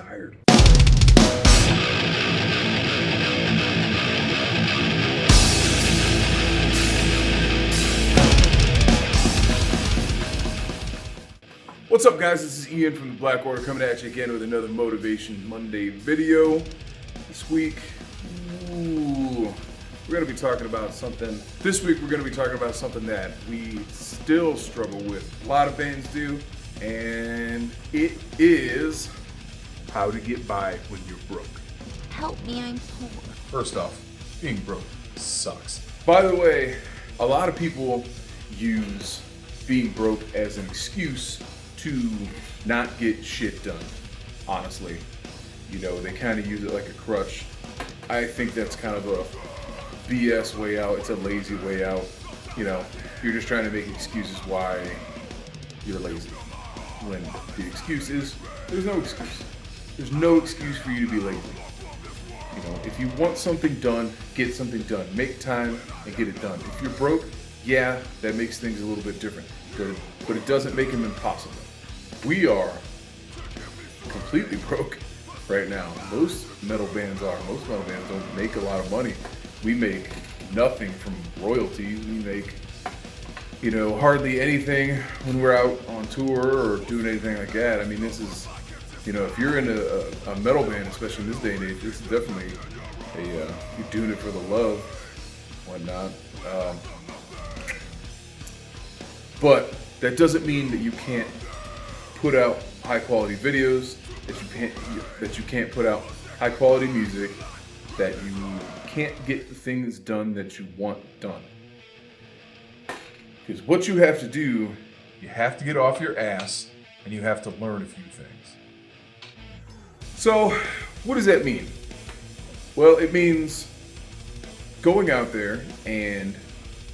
tired. What's up, guys? This is Ian from the Black Order coming at you again with another Motivation Monday video. This week, we're going to be talking about something. This week, we're going to be talking about something that we still struggle with. A lot of bands do, and it is how to get by when you're broke. Help me, I'm poor. First off, being broke sucks. By the way, a lot of people use being broke as an excuse to not get shit done, honestly. You know, they kind of use it like a crutch. I think that's kind of a BS way out. It's a lazy way out. You know, you're just trying to make excuses why you're lazy. When the excuse is, there's no excuse. There's no excuse for you to be lazy. You know, if you want something done, get something done. Make time and get it done. If you're broke, yeah, that makes things a little bit different. But it doesn't make them impossible. We are completely broke right now. Most metal bands don't make a lot of money. We make nothing from royalties. We make, you know, hardly anything when we're out on tour or doing anything like that. I mean, this is, you know, if you're in a metal band, especially in this day and age, this is definitely you're doing it for the love, whatnot. But that doesn't mean that you can't put out high quality videos, that you can't put out high quality music, that you can't get the things done that you want done. Because what you have to do, you have to get off your ass and you have to learn a few things. So, what does that mean? Well, it means going out there and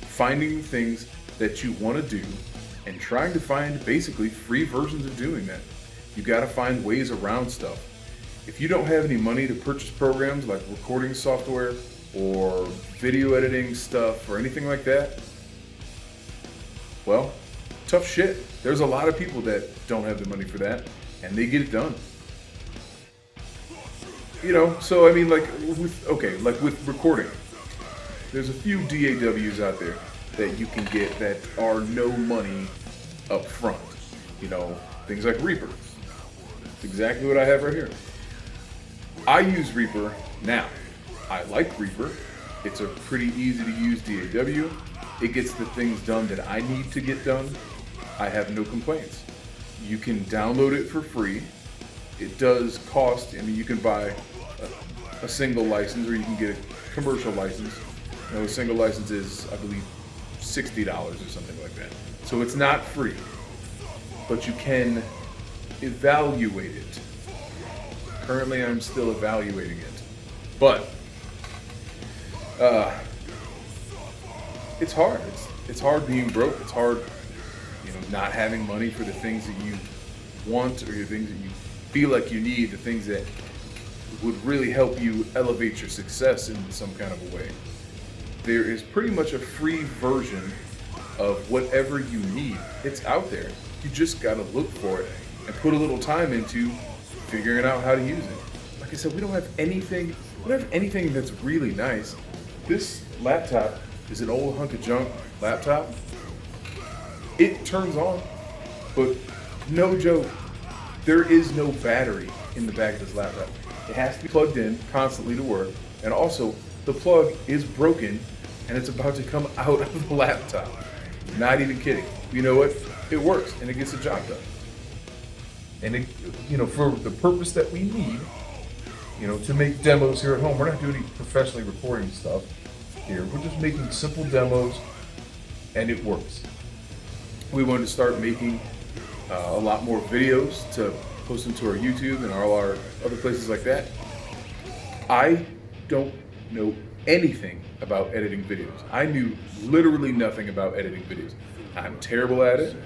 finding things that you want to do and trying to find basically free versions of doing that. You gotta find ways around stuff. If you don't have any money to purchase programs like recording software or video editing stuff or anything like that, well, tough shit. There's a lot of people that don't have the money for that and they get it done. You know, so I mean, like with recording, there's a few DAWs out there that you can get that are no money up front. You know, things like Reaper. It's exactly what I have right here. I use Reaper now. I like Reaper. It's a pretty easy to use DAW. It gets the things done that I need to get done. I have no complaints. You can download it for free. It does cost, I mean, you can buy a single license or you can get a commercial license. You know, a single license is, I believe, $60 or something like that. So it's not free, but you can evaluate it. Currently, I'm still evaluating it, but it's hard. It's hard being broke. It's hard, you know, not having money for the things that you want or the things that you feel like you need, the things that would really help you elevate your success in some kind of a way. There is pretty much a free version of whatever you need. It's out there. You just gotta look for it and put a little time into figuring out how to use it. Like I said, we don't have anything that's really nice. This laptop is an old hunk of junk laptop. It turns on, but no joke, there is no battery in the back of this laptop. It has to be plugged in constantly to work, and also the plug is broken and it's about to come out of the laptop. Not even kidding. You know what? It works and it gets the job done. And it, you know, for the purpose that we need, you know, to make demos here at home, we're not doing any professionally recording stuff here. We're just making simple demos and it works. We wanted to start making a lot more videos to post them to our YouTube and all our other places like that. I don't know anything about editing videos. I knew literally nothing about editing videos. I'm terrible at it,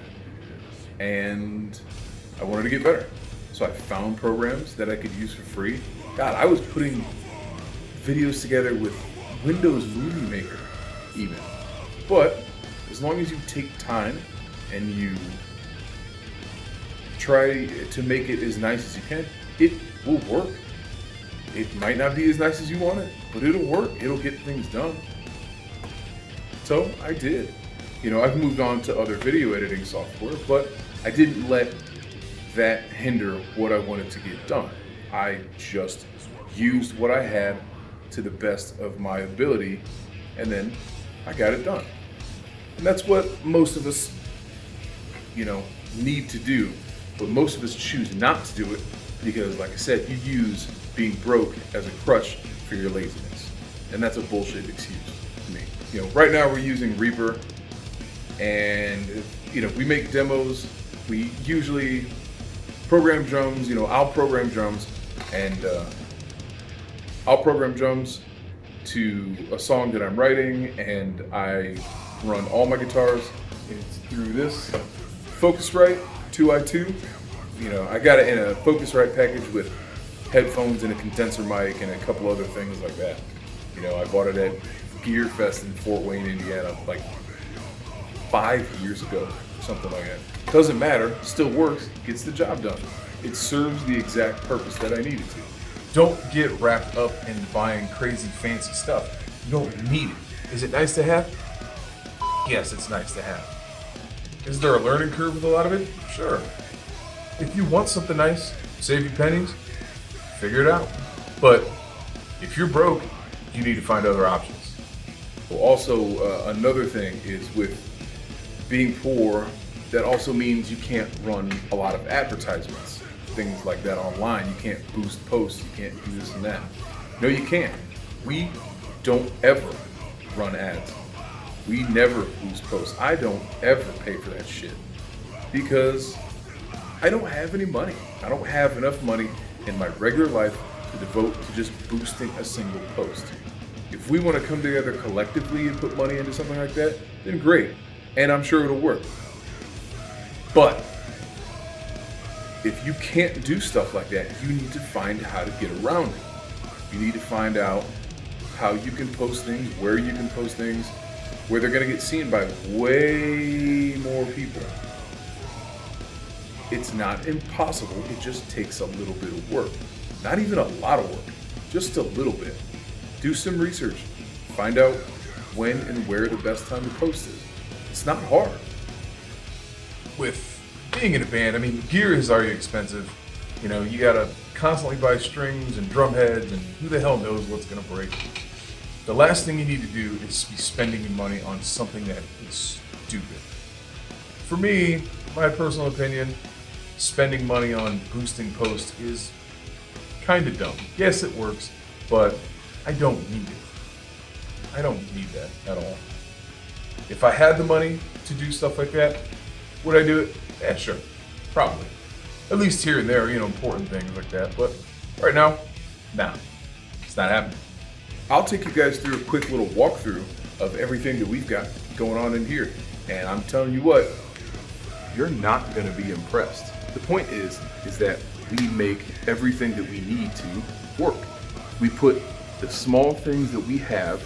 and I wanted to get better. So I found programs that I could use for free. God, I was putting videos together with Windows Movie Maker even. But as long as you take time and you try to make it as nice as you can, it will work. It might not be as nice as you want it, but it'll work. It'll get things done. So I did. You know, I've moved on to other video editing software, but I didn't let that hinder what I wanted to get done. I just used what I had to the best of my ability, and then I got it done. And that's what most of us, you know, need to do. But most of us choose not to do it because, like I said, you use being broke as a crutch for your laziness. And that's a bullshit excuse to me. You know, right now we're using Reaper, and, you know, we make demos. We usually program drums. You know, I'll program drums, and I'll program drums to a song that I'm writing, and I run all my guitars through this Focusrite 2i2. You know, I got it in a Focusrite package with headphones and a condenser mic and a couple other things like that. You know, I bought it at Gear Fest in Fort Wayne, Indiana, like 5 years ago, something like that. Doesn't matter, still works, gets the job done. It serves the exact purpose that I needed to. Don't get wrapped up in buying crazy fancy stuff. You don't need it. Is it nice to have? Yes, it's nice to have. Is there a learning curve with a lot of it? Sure. If you want something nice, save you pennies, figure it out. But if you're broke, you need to find other options. Well, also, another thing is with being poor, that also means you can't run a lot of advertisements, things like that online. You can't boost posts, you can't do this and that. No, you can't. We don't ever run ads. We never boost posts. I don't ever pay for that shit because I don't have any money. I don't have enough money in my regular life to devote to just boosting a single post. If we want to come together collectively and put money into something like that, then great. And I'm sure it'll work. But if you can't do stuff like that, you need to find how to get around it. You need to find out how you can post things, where you can post things, where they're going to get seen by way more people. It's not impossible, it just takes a little bit of work. Not even a lot of work, just a little bit. Do some research, find out when and where the best time to post is. It's not hard. With being in a band, I mean, gear is already expensive. You know, you gotta constantly buy strings and drum heads, and who the hell knows what's gonna break. The last thing you need to do is be spending your money on something that is stupid. For me, my personal opinion, spending money on boosting posts is kind of dumb. Yes, it works, but I don't need it. I don't need that at all. If I had the money to do stuff like that, would I do it? Yeah, sure. Probably. At least here and there, you know, important things like that. But right now, nah. It's not happening. I'll take you guys through a quick little walkthrough of everything that we've got going on in here. And I'm telling you what, you're not going to be impressed. The point is that we make everything that we need to work. We put the small things that we have,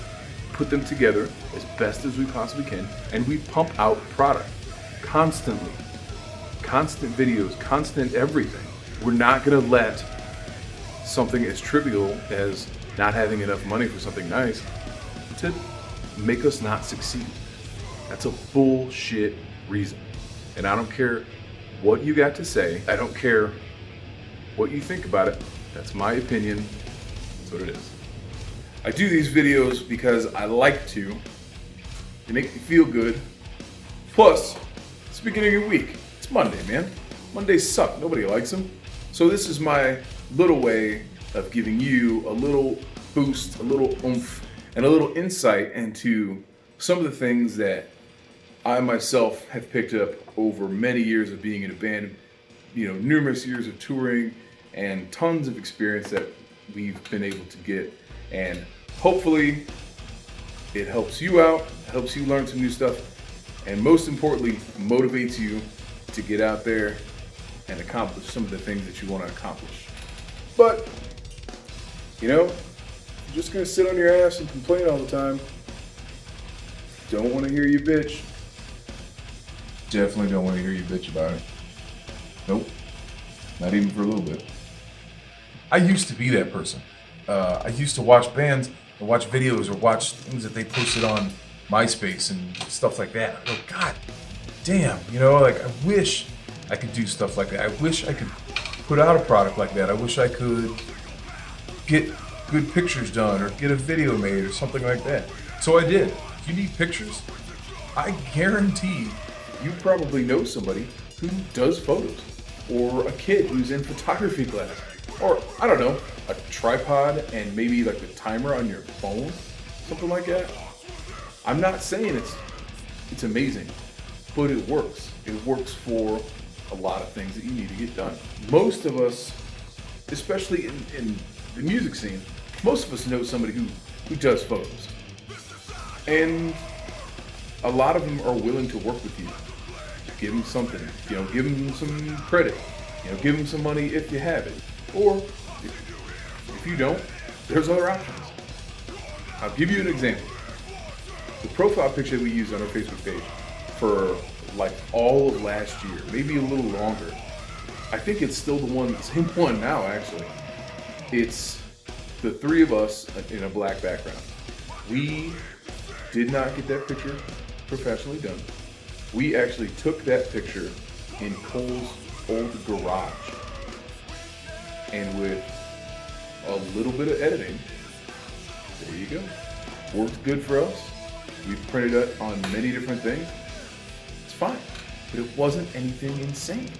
put them together as best as we possibly can, and we pump out product constantly. Constant videos, constant everything. We're not gonna let something as trivial as not having enough money for something nice to make us not succeed. That's a bullshit reason. And I don't care what you got to say. I don't care what you think about it. That's my opinion. That's what it is. I do these videos because I like to. They make me feel good. Plus, it's the beginning of the week. It's Monday, man. Mondays suck. Nobody likes them. So this is my little way of giving you a little boost, a little oomph, and a little insight into some of the things that I myself have picked up over many years of being in a band, you know, numerous years of touring and tons of experience that we've been able to get. And hopefully it helps you out, helps you learn some new stuff, and most importantly, motivates you to get out there and accomplish some of the things that you want to accomplish. But, you know, if you're just going to sit on your ass and complain all the time, don't want to hear you bitch. Definitely don't want to hear you bitch about it. Nope. Not even for a little bit. I used to be that person. I used to watch bands and watch videos or watch things that they posted on MySpace and stuff like that. I go, God damn, you know, like I wish I could do stuff like that. I wish I could put out a product like that. I wish I could get good pictures done or get a video made or something like that. So I did. If you need pictures, I guarantee You probably know somebody who does photos, or a kid who's in photography class, or I don't know, a tripod and maybe like the timer on your phone, something like that. I'm not saying it's amazing, but it works. It works for a lot of things that you need to get done. Most of us, especially in the music scene, most of us know somebody who does photos. And a lot of them are willing to work with you. Give them something, you know, give them some credit, you know, give them some money if you have it. Or if you don't, there's other options. I'll give you an example. The profile picture we used on our Facebook page for like all of last year, maybe a little longer. I think it's still the same one now actually. It's the three of us in a black background. We did not get that picture professionally done. We actually took that picture in Cole's old garage. And with a little bit of editing, there you go. Worked good for us. We've printed it on many different things. It's fine. But it wasn't anything insane.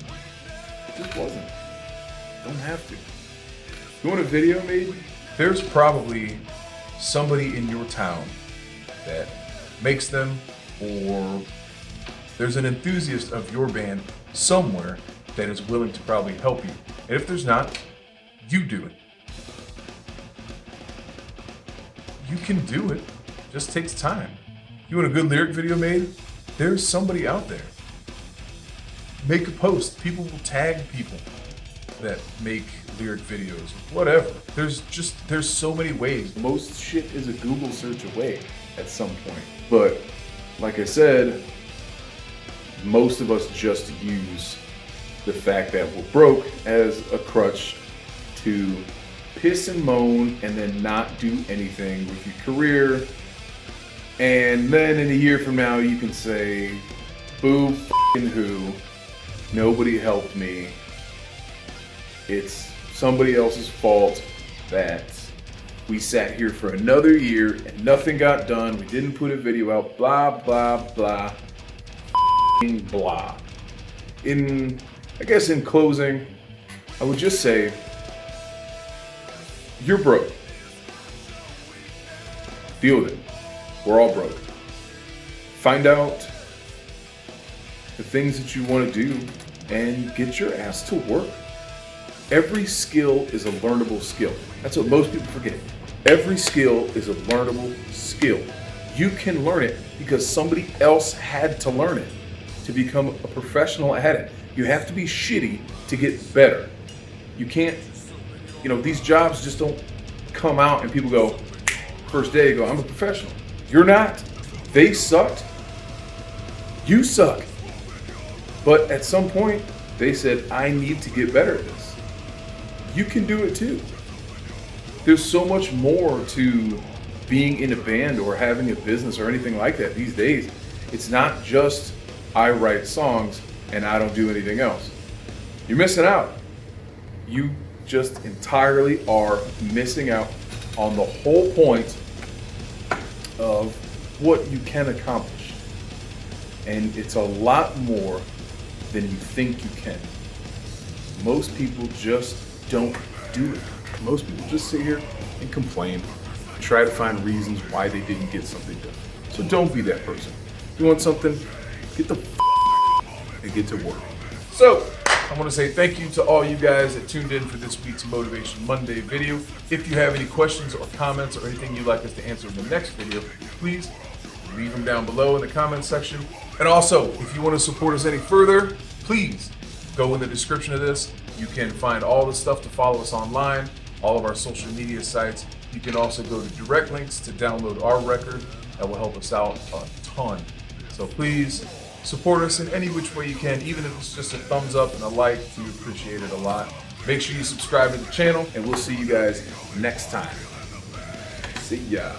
It just wasn't. Don't have to. You want a video made? there's probably somebody in your town that makes them, or there's an enthusiast of your band somewhere that is willing to probably help you. And if there's not, you do it. You can do it. Just takes time. You want a good lyric video made? There's somebody out there. Make a post. People will tag people that make lyric videos, whatever. There's so many ways. Most shit is a Google search away at some point. But like I said, most of us just use the fact that we're broke as a crutch to piss and moan and then not do anything with your career. And then in a year from now, you can say, boo f***ing who, nobody helped me. It's somebody else's fault that we sat here for another year and nothing got done. We didn't put a video out, blah, blah, blah, f***ing blah. I guess in closing, I would just say, you're broke. Deal with it. We're all broke. Find out the things that you want to do and get your ass to work. Every skill is a learnable skill. That's what most people forget. Every skill is a learnable skill. You can learn it because somebody else had to learn it to become a professional at it. You have to be shitty to get better. You can't, these jobs just don't come out and people go, first day, you go, I'm a professional. You're not. They sucked. You suck. But at some point, they said, I need to get better at this. You can do it too. There's so much more to being in a band or having a business or anything like that these days. It's not just I write songs and I don't do anything else. You're missing out. You just entirely are missing out on the whole point of what you can accomplish. And it's a lot more than you think you can. Most people just don't do it. Most people just sit here and complain, try to find reasons why they didn't get something done. So don't be that person. If you want something, get the and get to work. So, I want to say thank you to all you guys that tuned in for this week's Motivation Monday video. If you have any questions or comments or anything you'd like us to answer in the next video, please leave them down below in the comment section. And also, if you want to support us any further, please go in the description of this. You can find all the stuff to follow us online, all of our social media sites. You can also go to direct links to download our record. That will help us out a ton. So please support us in any which way you can, even if it's just a thumbs up and a like. We appreciate it a lot. Make sure you subscribe to the channel, and we'll see you guys next time. See ya.